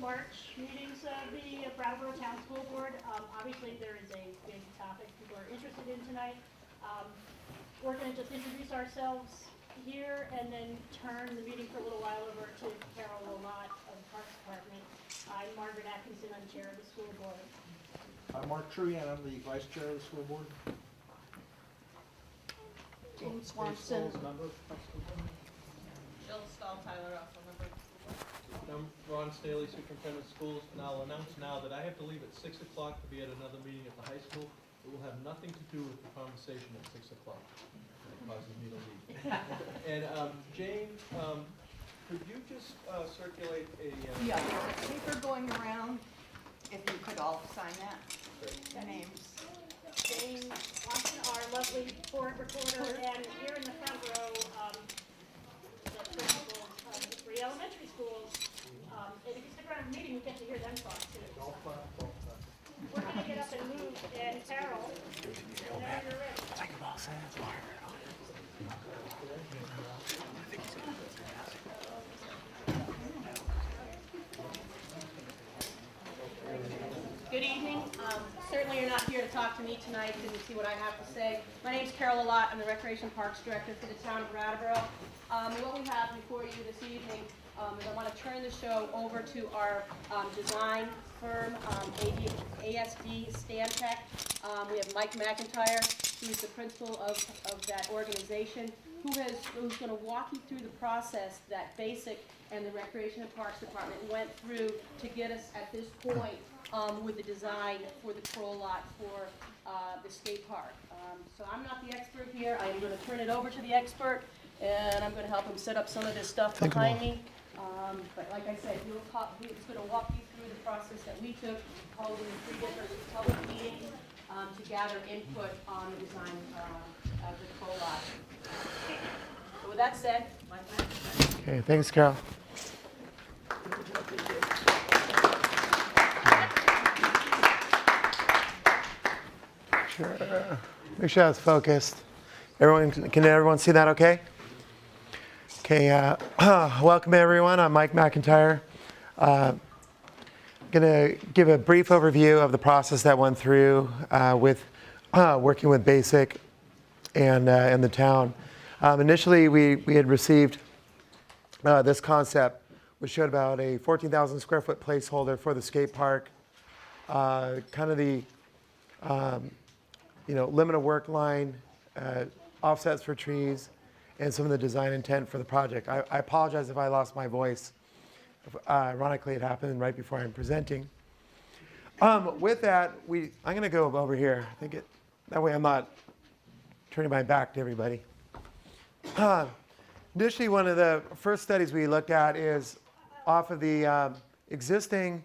March meetings of the Brattleboro Town School Board. Obviously, there is a big topic people are interested in tonight. We're going to just introduce ourselves here and then turn the meeting for a little while over to Crowell Lot of the Parks Department. I'm Margaret Atkinson, I'm chair of the school board. I'm Mark Truian, I'm the vice chair of the school board. James Swanson. Jill Stahl-Tyler, also member. I'm Ron Staley, superintendent of schools, and I'll announce now that I have to leave at 6 o'clock to be at another meeting at the high school. It will have nothing to do with the conversation at 6 o'clock. It causes me to leave. And Jane, could you just circulate a... Yeah, there's a paper going around, if you could all sign that. The names. James Swanson, our lovely board recorder, and here in the front row, the principals of the 3 elementary schools. And if you stick around the meeting, you get to hear them talk too. So. We're going to get up and move, and Carol, whenever you're ready. Good evening. Certainly you're not here to talk to me tonight and see what I have to say. My name is Crowell Lot. I'm the Recreation Parks Director for the town of Brattleboro. What we have before you this evening is I want to turn the show over to our design firm, ASD Stantec. We have Mike McIntyre, who's the principal of that organization, who's going to walk you through the process that BASIC and the Recreation and Parks Department went through to get us at this point with the design for the Crowell Lot for the skate park. So I'm not the expert here. I'm going to turn it over to the expert, and I'm going to help him set up some of this stuff behind me. But like I said, he's going to walk you through the process that we took, holding 3 different public meetings to gather input on the design of the Crowell Lot. So with that said, Okay, thanks, Carol. Sure. Make sure that's focused. Can everyone see that okay? Okay, welcome everyone. I'm Mike McIntyre. I'm going to give a brief overview of the process that went through with working with BASIC and the town. Initially, we had received this concept, which showed about a 14,000 square foot placeholder for the skate park, kind of the limit of work line, offsets for trees, and some of the design intent for the project. I apologize if I lost my voice. Ironically, it happened right before I'm presenting. With that, I'm going to go over here. That way I'm not turning my back to everybody. Initially, one of the first studies we looked at is off of the existing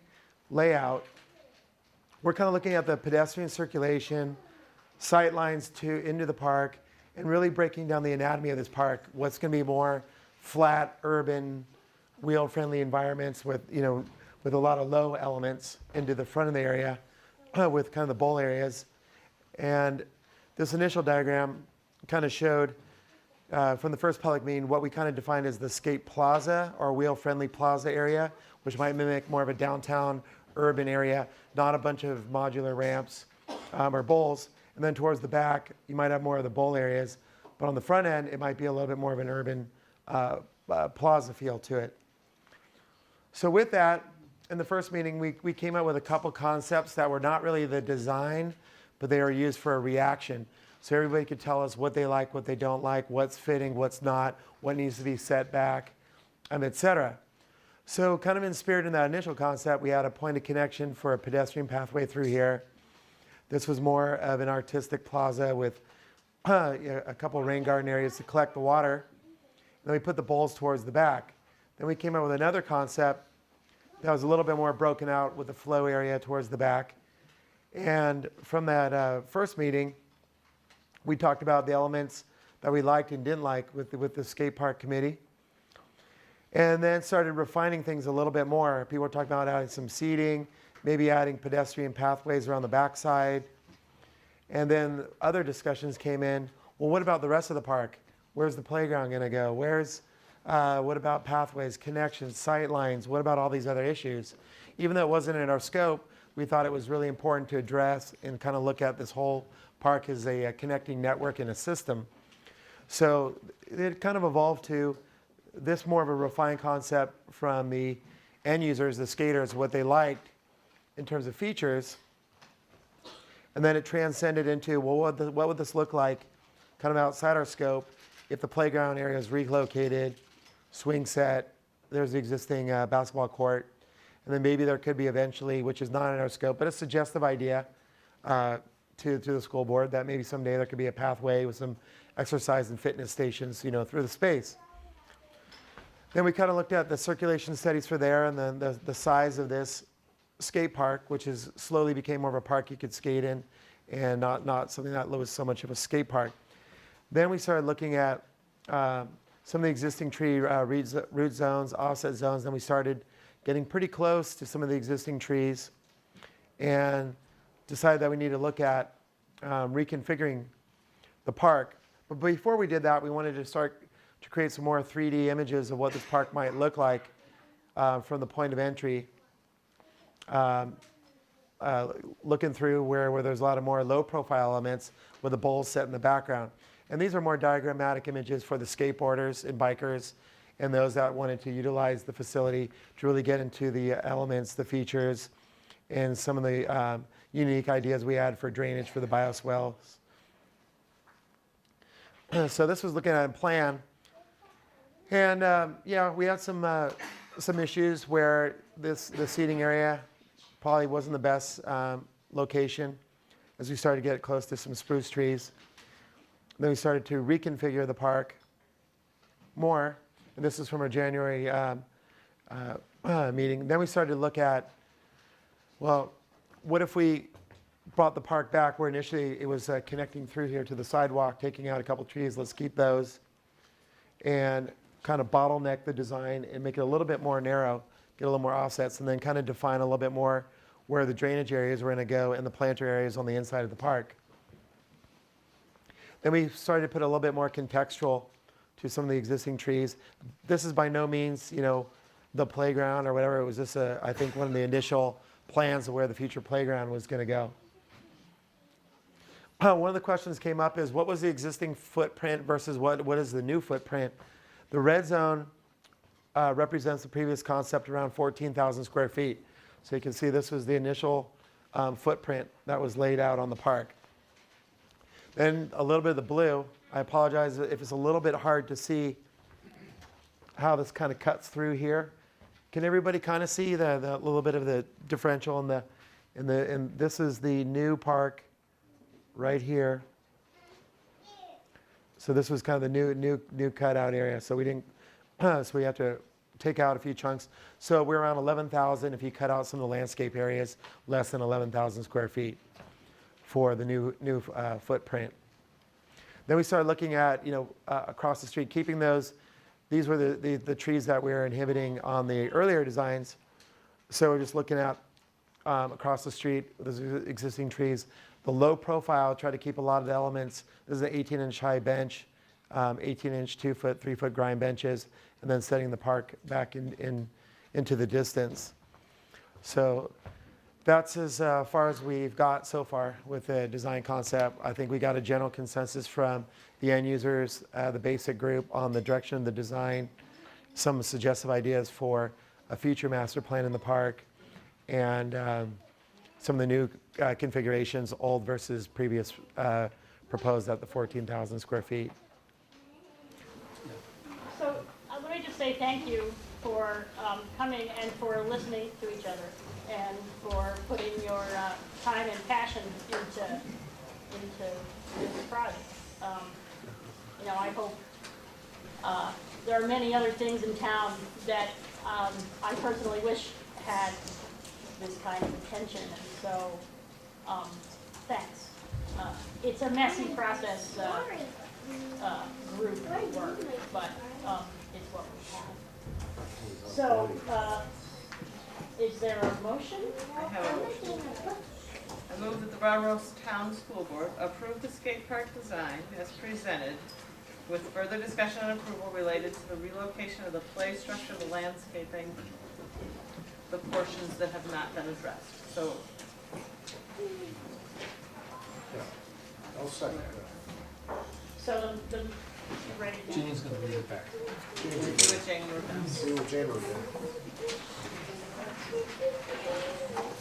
layout. We're kind of looking at the pedestrian circulation, sight lines into the park, and really breaking down the anatomy of this park. What's going to be more flat, urban, wheel-friendly environments with a lot of low elements into the front of the area, with kind of the bowl areas. And this initial diagram kind of showed from the first public meeting what we kind of defined as the skate plaza or wheel-friendly plaza area, which might mimic more of a downtown urban area, not a bunch of modular ramps or bowls. And then towards the back, you might have more of the bowl areas. But on the front end, it might be a little bit more of an urban plaza feel to it. So with that, in the first meeting, we came up with a couple concepts that were not really the design, but they were used for a reaction. So everybody could tell us what they like, what they don't like, what's fitting, what's not, what needs to be set back, et cetera. So kind of inspired in that initial concept, we had a point of connection for a pedestrian pathway through here. This was more of an artistic plaza with a couple rain garden areas to collect the water. Then we put the bowls towards the back. Then we came up with another concept that was a little bit more broken out with the flow area towards the back. And from that first meeting, we talked about the elements that we liked and didn't like with the skate park committee. And then started refining things a little bit more. People were talking about adding some seating, maybe adding pedestrian pathways around the backside. And then other discussions came in. Well, what about the rest of the park? Where's the playground going to go? Where's What about pathways, connections, sight lines? What about all these other issues? Even though it wasn't in our scope, we thought it was really important to address and kind of look at this whole park as a connecting network and a system. So it kind of evolved to this more of a refined concept from the end users, the skaters, what they liked in terms of features. And then it transcended into, well, what would this look like kind of outside our scope if the playground area is relocated, swing set, there's the existing basketball court, and then maybe there could be eventually, which is not in our scope, but a suggestive idea to the school board that maybe someday there could be a pathway with some exercise and fitness stations, you know, through the space. Then we kind of looked at the circulation studies for there and then the size of this skate park, which is slowly became more of a park you could skate in and not something that was so much of a skate park. Then we started looking at some of the existing tree root zones, offset zones. Then we started getting pretty close to some of the existing trees and decided that we need to look at reconfiguring the park. But before we did that, we wanted to start to create some more 3D images of what this park might look like from the point of entry, looking through where there's a lot of more low-profile elements with the bowls set in the background. And these are more diagrammatic images for the skateboarders and bikers and those that wanted to utilize the facility to really get into the elements, the features, and some of the unique ideas we had for drainage for the bioswales. So this was looking at a plan. And yeah, we had some issues where the seating area probably wasn't the best location as we started to get close to some spruce trees. Then we started to reconfigure the park more. And this is from our January meeting. Then we started to look at, well, what if we brought the park back where initially it was connecting through here to the sidewalk, taking out a couple trees, let's keep those, and kind of bottleneck the design and make it a little bit more narrow, get a little more offsets, and then kind of define a little bit more where the drainage areas were going to go and the planter areas on the inside of the park. Then we started to put a little bit more contextual to some of the existing trees. This is by no means, you know, the playground or whatever. It was just, I think, one of the initial plans of where the future playground was going to go. One of the questions came up is, what was the existing footprint versus what is the new footprint? The red zone represents the previous concept around 14,000 square feet. So you can see this was the initial footprint that was laid out on the park. Then a little bit of the blue. I apologize if it's a little bit hard to see how this kind of cuts through here. Can everybody kind of see the little bit of the differential and this is the new park right here. So this was kind of the new cutout area. So we didn't, so we have to take out a few chunks. So we're around 11,000 if you cut out some of the landscape areas, less than 11,000 square feet for the new footprint. Then we started looking at, you know, across the street, keeping those. These were the trees that we were inhibiting on the earlier designs. So we're just looking at across the street, those existing trees. The low profile, try to keep a lot of the elements. This is an 18-inch high bench, 18-inch 2-foot, 3-foot grind benches, and then setting the park back into the distance. So that's as far as we've got so far with the design concept. I think we got a general consensus from the end users, the basic group on the direction of the design, some suggestive ideas for a future master plan in the park, and some of the new configurations, old versus previous proposed at the 14,000 square feet. So let me just say thank you for coming and for listening to each other and for putting your time and passion into this project. You know, I hope there are many other things in town that I personally wish had this kind of attention, and so thanks. It's a messy process, group work, but it's what we have. So, is there a motion? I have a motion. I move that the Brattleboro Town School Board approve the skate park design as presented with further discussion and approval related to the relocation of the play structure, the landscaping, the portions that have not been addressed. So, I'll second So the, ready to. Jean's gonna read it back. do what Jane wrote down. See what Jane wrote down.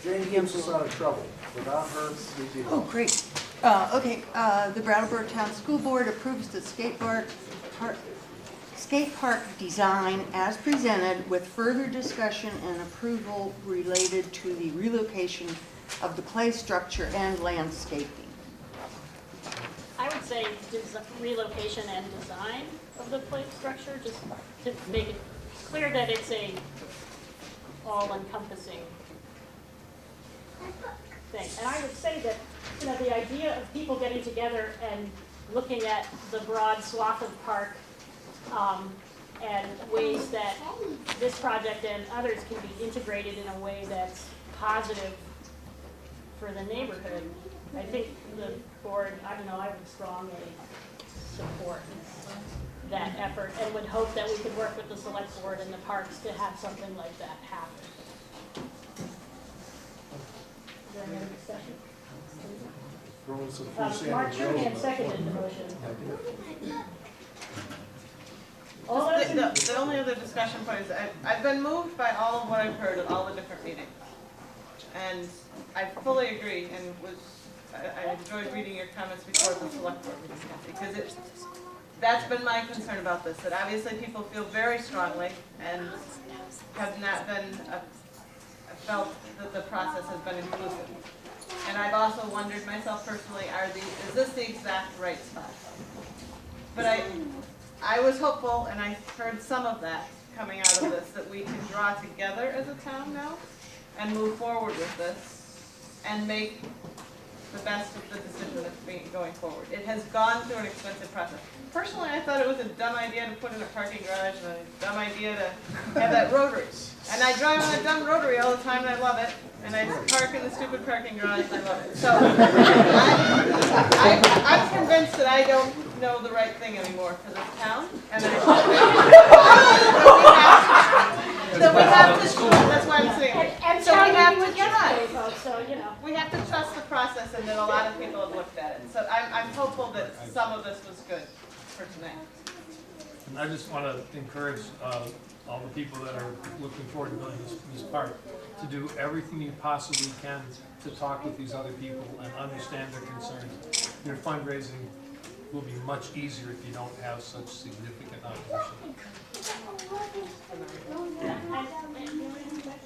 Jane keeps us out of trouble. Without her, we'd be. Oh, great. Okay, the Brattleboro Town School Board approves the skate park design as presented with further discussion and approval related to the relocation of the play structure and landscaping. I would say relocation and design of the plate structure, just to make it clear that it's a all-encompassing thing. And I would say that, you know, the idea of people getting together and looking at the broad swath of park, and ways that this project and others can be integrated in a way that's positive for the neighborhood. I think the board, I don't know, I would strongly support that effort and would hope that we could work with the select board and the parks to have something like that happen. Is there any other discussion? Throwing some free sand Mark in the road, Trunian but- seconded the motion. The, All those in, the only other discussion point is I've been moved by all of what I've heard at all the different meetings. And I fully agree and I enjoyed reading your comments before the select board meeting, because that's been my concern about this, that obviously people feel very strongly and have not been, felt that the process has been inclusive. And I've also wondered myself personally, is this the exact right spot? But I was hopeful, and I heard some of that coming out of this, that we can draw together as a town now and move forward with this and make the best of the decision that's going forward. It has gone through an expensive process. Personally, I thought it was a dumb idea to put in a parking garage and a dumb idea to have that rotary. And I drive on a dumb rotary all the time and I love it. And I park in the stupid parking garage and I love it. So I'm convinced that I don't know the right thing anymore for this town. And that we have to, that's why I'm saying it. and So we Charlie have was to yesterday, try. folks, so, you know. We have to trust the process and that a lot of people have looked at it. So I'm hopeful that some of this was good for tonight. And I just want to encourage all the people that are looking forward to building this park to do everything you possibly can to talk with these other people and understand their concerns. Your fundraising will be much easier if you don't have such significant opposition.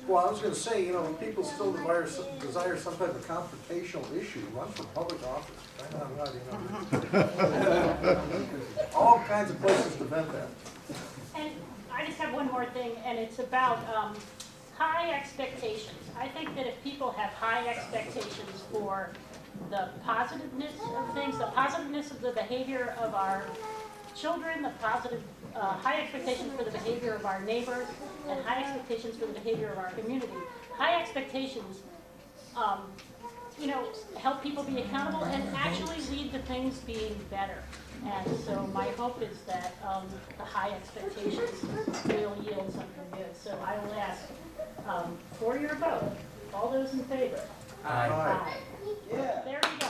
Well, I was gonna say, you know, when people still desire some type of confrontational issue, run for public office. Find out how, you know. All kinds of places to vent that. And I just have one more thing, and it's about high expectations. I think that if people have high expectations for the positiveness of things, the positiveness of the behavior of our children, the positive, high expectations for the behavior of our neighbors, and high expectations for the behavior of our community. High expectations, you know, help people be accountable and actually lead to things being better. And so my hope is that the high expectations will yield something good. So I will ask for your vote. All those in favor? Aye. Aye. Yeah. There we go.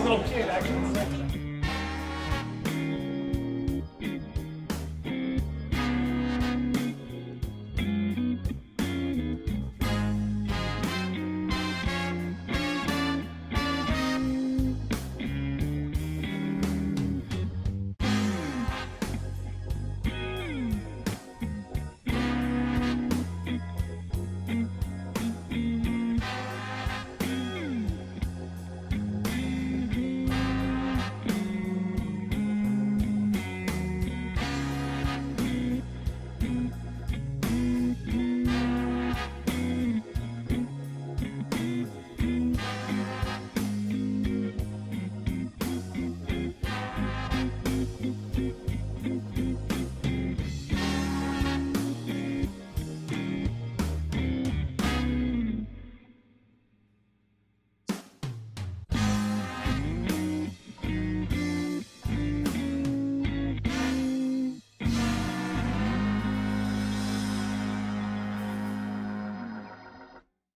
Little kid, actually.